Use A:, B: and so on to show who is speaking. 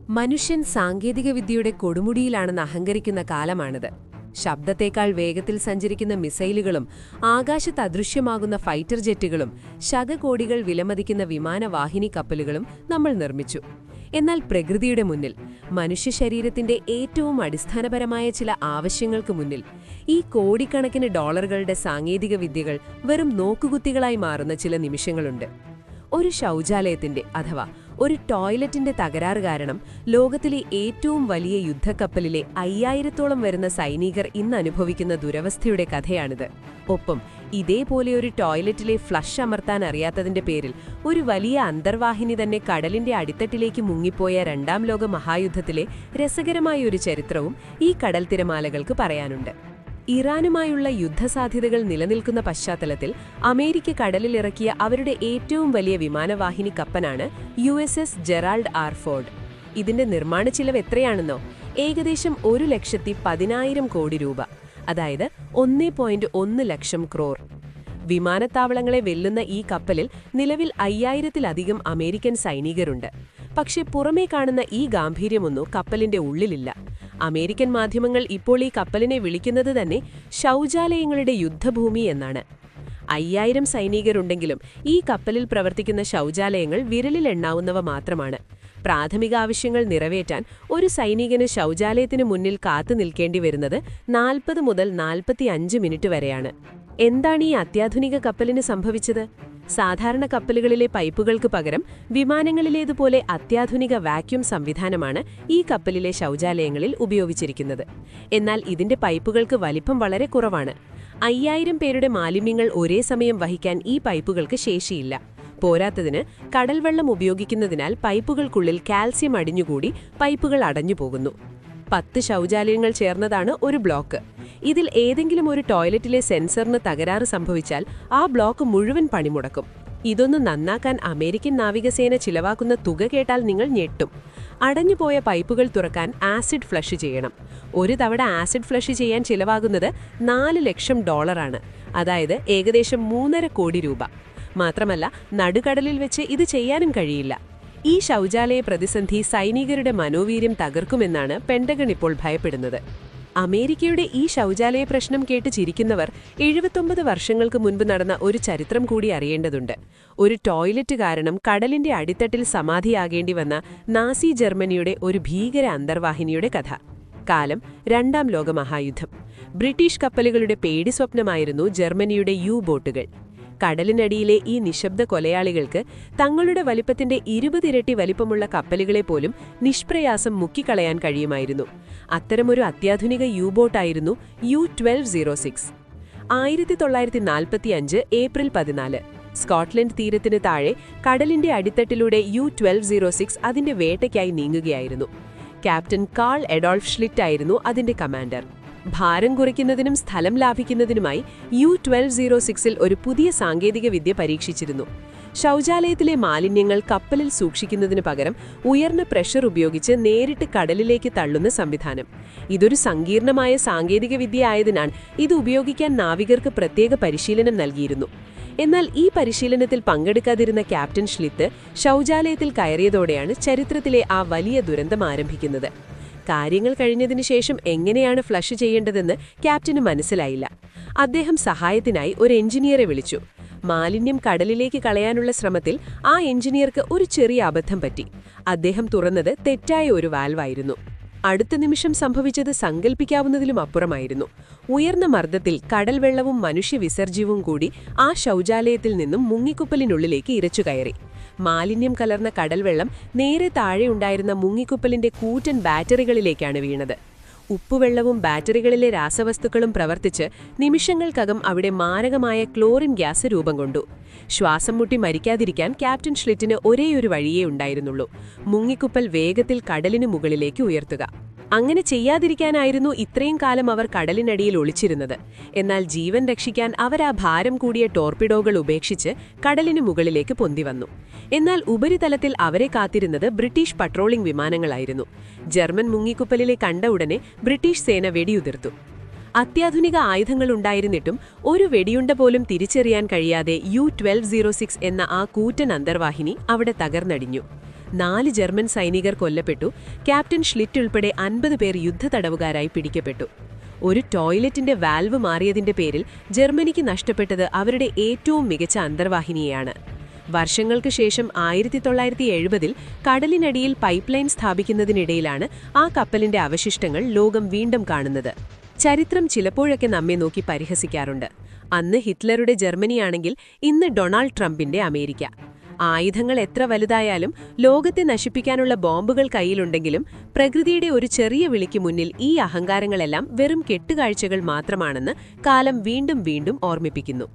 A: മനുഷ്യൻ സാങ്കേതികവിദ്യയുടെ കൊടുമുടിയിലാണെന്ന് അഹങ്കരിക്കുന്ന കാലമാണിത്. ശബ്ദത്തേക്കാൾ വേഗത്തിൽ സഞ്ചരിക്കുന്ന മിസൈലുകളും ആകാശത്ത് അദൃശ്യമാകുന്ന ഫൈറ്റർ ജെറ്റുകളും ശതകോടികൾ വിലമതിക്കുന്ന വിമാനവാഹിനി കപ്പലുകളും നമ്മൾ നിർമ്മിച്ചു. എന്നാൽ പ്രകൃതിയുടെ മുന്നിൽ, മനുഷ്യ ശരീരത്തിന്റെ ഏറ്റവും അടിസ്ഥാനപരമായ ചില ആവശ്യങ്ങൾക്ക് മുന്നിൽ ഈ കോടിക്കണക്കിന് ഡോളറുകളുടെ സാങ്കേതികവിദ്യകൾ വെറും നോക്കുകുത്തികളായി മാറുന്ന ചില നിമിഷങ്ങളുണ്ട്. ഒരു ശൗചാലയത്തിന്റെ അഥവാ ഒരു ടോയ്ലറ്റിന്റെ തകരാറ് കാരണം ലോകത്തിലെ ഏറ്റവും വലിയ യുദ്ധക്കപ്പലിലെ 5000-ഓളം വരുന്ന സൈനികർ ഇന്ന് അനുഭവിക്കുന്ന ദുരവസ്ഥയുടെ കഥയാണിത്. ഒപ്പം ഇതേപോലെ ഒരു ടോയ്ലറ്റിലെ ഫ്ലഷ് അമർത്താൻ അറിയാത്തതിന്റെ പേരിൽ ഒരു വലിയ അന്തർവാഹിനി തന്നെ കടലിന്റെ അടിത്തട്ടിലേക്ക് മുങ്ങിപ്പോയ രണ്ടാം ലോക മഹായുദ്ധത്തിലെ രസകരമായ ഒരു ചരിത്രവും ഈ കടൽ തിരമാലകൾക്ക് പറയാനുണ്ട്. ഇറാനുമായുള്ള യുദ്ധസാധ്യതകൾ നിലനിൽക്കുന്ന പശ്ചാത്തലത്തിൽ അമേരിക്ക കടലിലിറക്കിയ അവരുടെ ഏറ്റവും വലിയ വിമാനവാഹിനി കപ്പലാണ് USS ജെറാൾഡ് ആർ ഫോർഡ്. ഇതിന്റെ നിർമ്മാണ ചിലവ് എത്രയാണെന്നോ? ഏകദേശം 1,10,000 കോടി രൂപ, അതായത് 1.1 ലക്ഷം ക്രോർ. വിമാനത്താവളങ്ങളെ വെല്ലുന്ന ഈ കപ്പലിൽ നിലവിൽ 5000-ത്തിലധികം അമേരിക്കൻ സൈനികരുണ്ട്. പക്ഷേ പുറമേ കാണുന്ന ഈ ഗാംഭീര്യമൊന്നും കപ്പലിന്റെ ഉള്ളിലില്ല. അമേരിക്കൻ മാധ്യമങ്ങൾ ഇപ്പോൾ ഈ കപ്പലിനെ വിളിക്കുന്നത് തന്നെ ശൗചാലയങ്ങളുടെ യുദ്ധഭൂമി എന്നാണ്. 5000 സൈനികരുണ്ടെങ്കിലും ഈ കപ്പലിൽ പ്രവർത്തിക്കുന്ന ശൗചാലയങ്ങൾ വിരലിലെണ്ണാവുന്നവ മാത്രമാണ്. പ്രാഥമിക ആവശ്യങ്ങൾ നിറവേറ്റാൻ ഒരു സൈനികന് ശൗചാലയത്തിന് മുന്നിൽ കാത്തു നിൽക്കേണ്ടി വരുന്നത് 40 മുതൽ 45 മിനിറ്റ് വരെയാണ്. എന്താണ് ഈ അത്യാധുനിക കപ്പലിന് സംഭവിച്ചത്? സാധാരണ കപ്പലുകളിലെ പൈപ്പുകൾക്ക് പകരം വിമാനങ്ങളിലേതുപോലെ അത്യാധുനിക വാക്യൂം സംവിധാനമാണ് ഈ കപ്പലിലെ ശൗചാലയങ്ങളിൽ ഉപയോഗിച്ചിരിക്കുന്നത്. എന്നാൽ ഇതിന്റെ പൈപ്പുകൾക്ക് വലിപ്പം വളരെ കുറവാണ്. 5000 പേരുടെ മാലിന്യങ്ങൾ ഒരേ സമയം വഹിക്കാൻ ഈ പൈപ്പുകൾക്ക് ശേഷിയില്ല. പോരാത്തതിന് കടൽവെള്ളം ഉപയോഗിക്കുന്നതിനാൽ പൈപ്പുകൾക്കുള്ളിൽ കാൽസ്യം അടിഞ്ഞുകൂടി പൈപ്പുകൾ അടഞ്ഞുപോകുന്നു. 10 ശൗചാലയങ്ങൾ ചേർന്നതാണ് ഒരു ബ്ലോക്ക്. ഇതിൽ ഏതെങ്കിലും ഒരു ടോയ്ലറ്റിലെ സെൻസറിന് തകരാറ് സംഭവിച്ചാൽ ആ ബ്ലോക്ക് മുഴുവൻ പണിമുടക്കും. ഇതൊന്ന് നന്നാക്കാൻ അമേരിക്കൻ നാവികസേന ചിലവാക്കുന്ന തുക കേട്ടാൽ നിങ്ങൾ ഞെട്ടും. അടഞ്ഞുപോയ പൈപ്പുകൾ തുറക്കാൻ ആസിഡ് ഫ്ലഷ് ചെയ്യണം. ഒരു തവണ ആസിഡ് ഫ്ലഷ് ചെയ്യാൻ ചിലവാകുന്നത് $4 ലക്ഷം, അതായത് ഏകദേശം 3.5 കോടി രൂപ. മാത്രമല്ല, നടുകടലിൽ വെച്ച് ഇത് ചെയ്യാനും കഴിയില്ല. ഈ ശൗചാലയ പ്രതിസന്ധി സൈനികരുടെ മനോവീര്യം തകർക്കുമെന്നാണ് പെന്റഗൺ ഇപ്പോൾ ഭയപ്പെടുന്നത്. അമേരിക്കയുടെ ഈ ശൗചാലയ പ്രശ്നം കേട്ട് ചിരിക്കുന്നവർ 79 വർഷങ്ങൾക്ക് മുൻപ് നടന്ന ഒരു ചരിത്രം കൂടി അറിയേണ്ടതുണ്ട്. ഒരു ടോയ്ലറ്റ് കാരണം കടലിന്റെ അടിത്തട്ടിൽ സമാധിയാകേണ്ടി വന്ന നാസി ജർമ്മനിയുടെ ഒരു ഭീകര അന്തർവാഹിനിയുടെ കഥ. കാലം രണ്ടാം ലോകമഹായുദ്ധം. ബ്രിട്ടീഷ് കപ്പലുകളുടെ പേടി സ്വപ്നമായിരുന്നു ജർമ്മനിയുടെ ബോട്ടുകൾ. കടലിനടിയിലെ ഈ നിശബ്ദ കൊലയാളികൾക്ക് തങ്ങളുടെ വലിപ്പത്തിന്റെ 20 ഇരട്ടി വലിപ്പമുള്ള കപ്പലുകളെ പോലും നിഷ്പ്രയാസം മുക്കിക്കളയാൻ കഴിയുമായിരുന്നു. അത്തരമൊരു അത്യാധുനിക ബോട്ടായിരുന്നു U-1206. 1945 ഏപ്രിൽ 14 സ്കോട്ട്ലൻഡ് തീരത്തിന് താഴെ കടലിന്റെ അടിത്തട്ടിലൂടെ U-1206 അതിന്റെ വേട്ടയ്ക്കായി നീങ്ങുകയായിരുന്നു. ക്യാപ്റ്റൻ കാൾ എഡോൾഫ് ഷ്ലിറ്റ് ആയിരുന്നു അതിന്റെ കമാൻഡർ. ഭാരം കുറയ്ക്കുന്നതിനും സ്ഥലം ലാഭിക്കുന്നതിനുമായി U-1206-ൽ ഒരു പുതിയ സാങ്കേതിക വിദ്യ പരീക്ഷിച്ചിരുന്നു. ശൗചാലയത്തിലെ മാലിന്യങ്ങൾ കപ്പലിൽ സൂക്ഷിക്കുന്നതിനു പകരം ഉയർന്ന പ്രഷർ ഉപയോഗിച്ച് നേരിട്ട് കടലിലേക്ക് തള്ളുന്ന സംവിധാനം. ഇതൊരു സങ്കീർണമായ സാങ്കേതിക വിദ്യ ആയതിനാൽ ഇത് ഉപയോഗിക്കാൻ നാവികർക്ക് പ്രത്യേക പരിശീലനം നൽകിയിരുന്നു. എന്നാൽ ഈ പരിശീലനത്തിൽ പങ്കെടുക്കാതിരുന്ന ക്യാപ്റ്റൻ ഷ്ലിത്ത് ശൗചാലയത്തിൽ കയറിയതോടെയാണ് ചരിത്രത്തിലെ ആ വലിയ ദുരന്തം ആരംഭിക്കുന്നത്. കാര്യങ്ങൾ കഴിഞ്ഞതിനു ശേഷം എങ്ങനെയാണ് ഫ്ലഷ് ചെയ്യേണ്ടതെന്ന് ക്യാപ്റ്റന് മനസ്സിലായില്ല. അദ്ദേഹം സഹായത്തിനായി ഒരു എഞ്ചിനീയറെ വിളിച്ചു. മാലിന്യം കടലിലേക്ക് കളയാനുള്ള ശ്രമത്തിൽ ആ എഞ്ചിനീയർക്ക് ഒരു ചെറിയ അബദ്ധം പറ്റി. അദ്ദേഹം തുറന്നത് തെറ്റായ ഒരു വാൽവായിരുന്നു. അടുത്ത നിമിഷം സംഭവിച്ചത് സങ്കൽപ്പിക്കാവുന്നതിലും അപ്പുറമായിരുന്നു. ഉയർന്ന മർദ്ദത്തിൽ കടൽവെള്ളവും മനുഷ്യവിസർജ്യവും കൂടി ആ ശൗചാലയത്തിൽ നിന്നും മുങ്ങിക്കുപ്പലിനുള്ളിലേക്ക് ഇരച്ചുകയറി. മാലിന്യം കലർന്ന കടൽവെള്ളം നേരെ താഴെയുണ്ടായിരുന്ന മുങ്ങിക്കുപ്പലിന്റെ കൂറ്റൻ ബാറ്ററികളിലേക്കാണ് വീണത്. ഉപ്പുവെള്ളവും ബാറ്ററികളിലെ രാസവസ്തുക്കളും പ്രവർത്തിച്ച് നിമിഷങ്ങൾക്കകം അവിടെ മാരകമായ ക്ലോറിൻ ഗ്യാസ് രൂപം കൊണ്ടു. ശ്വാസം മുട്ടി മരിക്കാതിരിക്കാൻ ക്യാപ്റ്റൻ ഷ്ലിറ്റിന് ഒരേയൊരു വഴിയേ ഉണ്ടായിരുന്നുള്ളൂ: മുങ്ങിക്കുപ്പൽ വേഗത്തിൽ കടലിനു മുകളിലേക്ക് ഉയർത്തുക. അങ്ങനെ ചെയ്യാതിരിക്കാനായിരുന്നു ഇത്രയും കാലം അവർ കടലിനടിയിൽ ഒളിച്ചിരുന്നത്. എന്നാൽ ജീവൻ രക്ഷിക്കാൻ അവർ ആ ഭാരം കൂടിയ ടോർപിഡോകൾ ഉപേക്ഷിച്ച് കടലിനു മുകളിലേക്ക് പൊന്തിവന്നു. എന്നാൽ ഉപരിതലത്തിൽ അവരെ കാത്തിരുന്നത് ബ്രിട്ടീഷ് പട്രോളിംഗ് വിമാനങ്ങളായിരുന്നു. ജർമ്മൻ മുങ്ങിക്കുപ്പലിലെ കണ്ട ഉടനെ ബ്രിട്ടീഷ് സേന വെടിയുതിർത്തു. അത്യാധുനിക ആയുധങ്ങളുണ്ടായിരുന്നിട്ടും ഒരു വെടിയുണ്ട പോലും തിരിച്ചറിയാൻ കഴിയാതെ U-1206 എന്ന ആ കൂറ്റൻ അന്തർവാഹിനി അവിടെ തകർന്നടിഞ്ഞു. 4 ജർമ്മൻ സൈനികർ കൊല്ലപ്പെട്ടു, ക്യാപ്റ്റൻ ഷ്ലിറ്റ് ഉൾപ്പെടെ 50 പേർ യുദ്ധതടവുകാരായി പിടിക്കപ്പെട്ടു. ഒരു ടോയ്ലറ്റിന്റെ വാൽവ് മാറിയതിന്റെ പേരിൽ ജർമ്മനിക്ക് നഷ്ടപ്പെട്ടത് അവരുടെ ഏറ്റവും മികച്ച അന്തർവാഹിനിയെയാണ്. വർഷങ്ങൾക്ക് ശേഷം 1970-ൽ കടലിനടിയിൽ പൈപ്പ് ലൈൻ സ്ഥാപിക്കുന്നതിനിടയിലാണ് ആ കപ്പലിന്റെ അവശിഷ്ടങ്ങൾ ലോകം വീണ്ടും കാണുന്നത്. ചരിത്രം ചിലപ്പോഴൊക്കെ നമ്മെ നോക്കി പരിഹസിക്കാറുണ്ട്. അന്ന് ഹിറ്റ്ലറുടെ ജർമ്മനിയാണെങ്കിൽ ഇന്ന് ഡൊണാൾഡ് ട്രംപിന്റെ അമേരിക്ക. ആയുധങ്ങൾ എത്ര വലുതായാലും ലോകത്തെ നശിപ്പിക്കാനുള്ള ബോംബുകൾ കയ്യിലുണ്ടെങ്കിലും പ്രകൃതിയുടെ ഒരു ചെറിയ വിളിക്ക് മുന്നിൽ ഈ അഹങ്കാരങ്ങളെല്ലാം വെറും കെട്ടുകാഴ്ചകൾ മാത്രമാണെന്ന് കാലം വീണ്ടും വീണ്ടും ഓർമ്മിപ്പിക്കുന്നു.